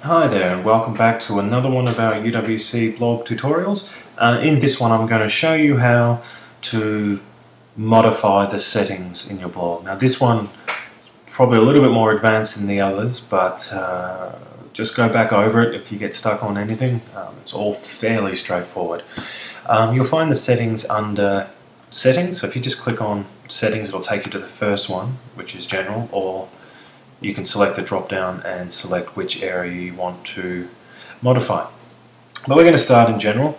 Hi there and welcome back to another one of our UWC blog tutorials. In this one I'm going to show you how to modify the settings in your blog. Now this one is probably a little bit more advanced than the others, but just go back over it if you get stuck on anything. It's all fairly straightforward. You'll find the settings under Settings, so if you just click on Settings it'll take you to the first one, which is General, or you can select the drop down and select which area you want to modify. But we're going to start in General.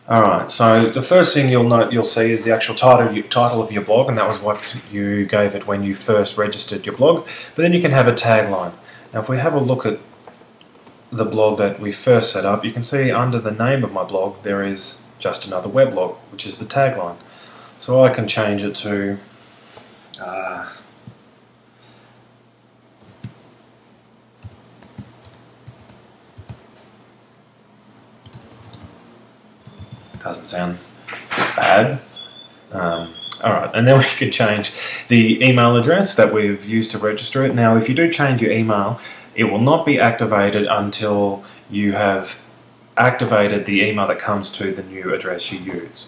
Alright, so the first thing you'll see is the actual title of your blog, and that was what you gave it when you first registered your blog. But then you can have a tagline. Now if we have a look at the blog that we first set up, you can see under the name of my blog there is just another weblog, which is the tagline. So I can change it to doesn't sound bad. Alright, and then we can change the email address that we've used to register it. Now if you do change your email, it will not be activated until you have activated the email that comes to the new address you use.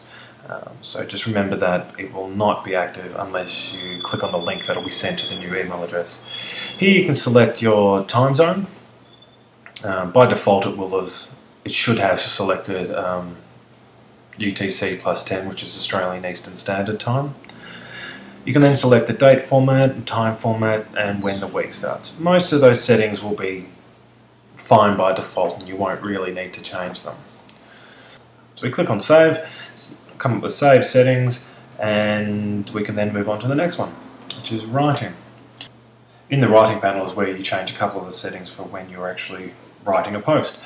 So just remember that it will not be active unless you click on the link that will be sent to the new email address. Here you can select your time zone. By default it should have selected UTC +10, which is Australian Eastern Standard Time. You can then select the date format, time format, and when the week starts. Most of those settings will be fine by default and you won't really need to change them. So we click on Save, come up with Save Settings, and we can then move on to the next one, which is Writing. In the Writing panel is where you change a couple of the settings for when you're actually writing a post.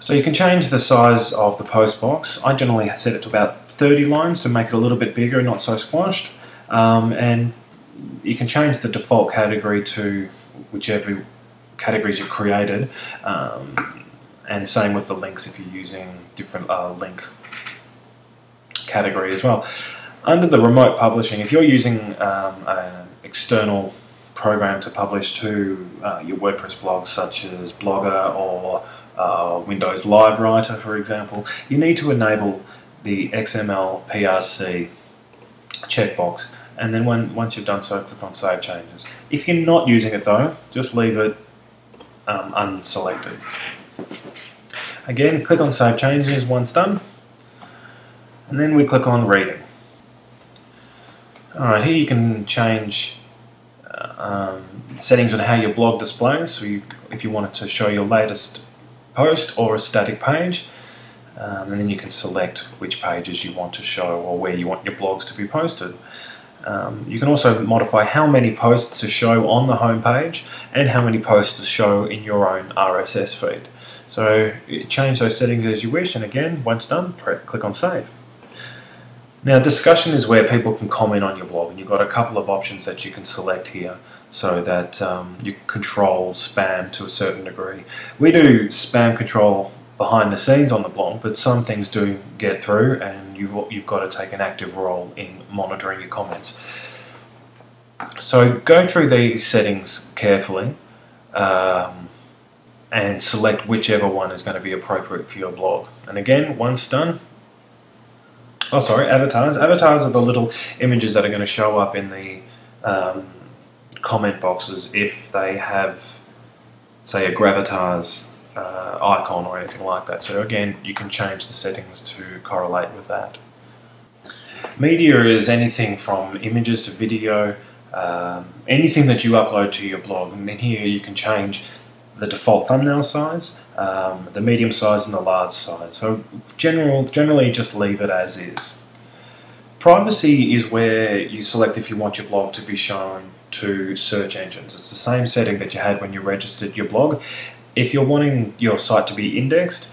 So you can change the size of the post box. I generally set it to about 30 lines to make it a little bit bigger and not so squashed. And you can change the default category to whichever categories you've created. And same with the links if you're using different link category as well. Under the remote publishing, if you're using an external program to publish to your WordPress blog, such as Blogger or Windows Live Writer, for example, you need to enable the XML PRC checkbox, and then once you've done so, click on Save Changes. If you're not using it though, just leave it unselected. Again, click on Save Changes once done, and then we click on Reading. Alright, here you can change settings on how your blog displays. So if you wanted to show your latest post or a static page, and then you can select which pages you want to show or where you want your blogs to be posted. You can also modify how many posts to show on the home page and how many posts to show in your own RSS feed. So change those settings as you wish, and again, once done, click on Save. Now discussion is where people can comment on your blog, and you've got a couple of options that you can select here so that you control spam to a certain degree. We do spam control behind the scenes on the blog, but some things do get through and you've got to take an active role in monitoring your comments. So go through these settings carefully and select whichever one is going to be appropriate for your blog. And again, once done, avatars. Avatars are the little images that are going to show up in the comment boxes if they have, say, a Gravitas icon or anything like that. So again, you can change the settings to correlate with that. Media is anything from images to video, anything that you upload to your blog. And then here you can change the default thumbnail size, the medium size and the large size. So generally just leave it as is. Privacy is where you select if you want your blog to be shown to search engines. It's the same setting that you had when you registered your blog. If you're wanting your site to be indexed,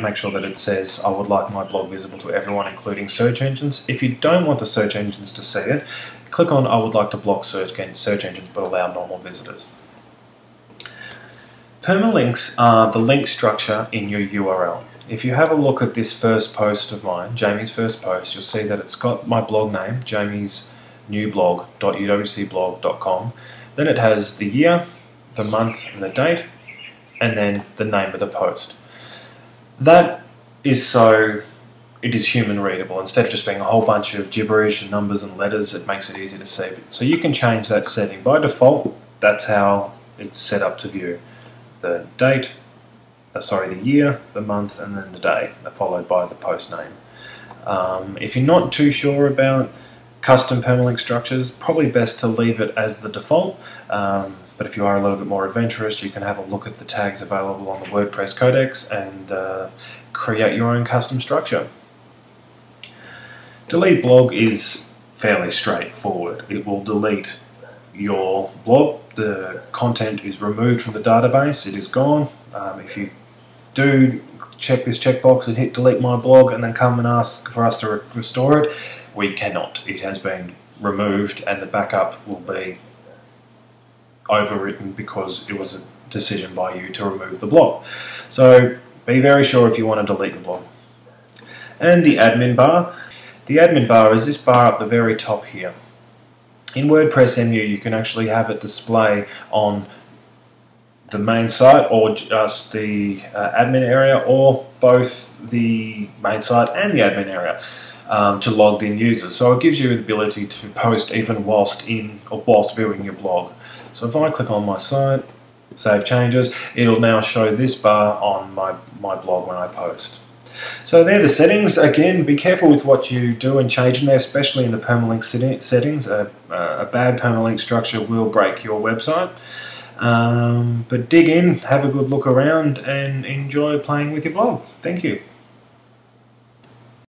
make sure that it says, I would like my blog visible to everyone, including search engines. If you don't want the search engines to see it, click on I would like to block search engines but allow normal visitors. Permalinks are the link structure in your URL. If you have a look at this first post of mine, Jamie's first post, you'll see that it's got my blog name, jamiesnewblog.uwcblog.com. Then it has the year, the month and the date, and then the name of the post. That is so it is human readable. Instead of just being a whole bunch of gibberish and numbers and letters, it makes it easy to see. So you can change that setting. By default, that's how it's set up to view. The date, the year, the month, and then the day, followed by the post name. If you're not too sure about custom permalink structures, probably best to leave it as the default. But if you are a little bit more adventurous, you can have a look at the tags available on the WordPress Codex and create your own custom structure. Delete blog is fairly straightforward. It will delete your blog. The content is removed from the database. It is gone. If you do check this checkbox and hit delete my blog and then come and ask for us to restore it, we cannot. It has been removed and the backup will be overwritten because it was a decision by you to remove the blog. So be very sure if you want to delete the blog. And the admin bar. The admin bar is this bar up the very top here. In WordPress MU you can actually have it display on the main site or just the admin area, or both the main site and the admin area to logged in users. So it gives you the ability to post even whilst viewing your blog. So if I click on my site, save changes, it'll now show this bar on my blog when I post. So they're the settings. Again, be careful with what you do and change in there, especially in the permalink settings. A bad permalink structure will break your website. But dig in, have a good look around and enjoy playing with your blog. Thank you.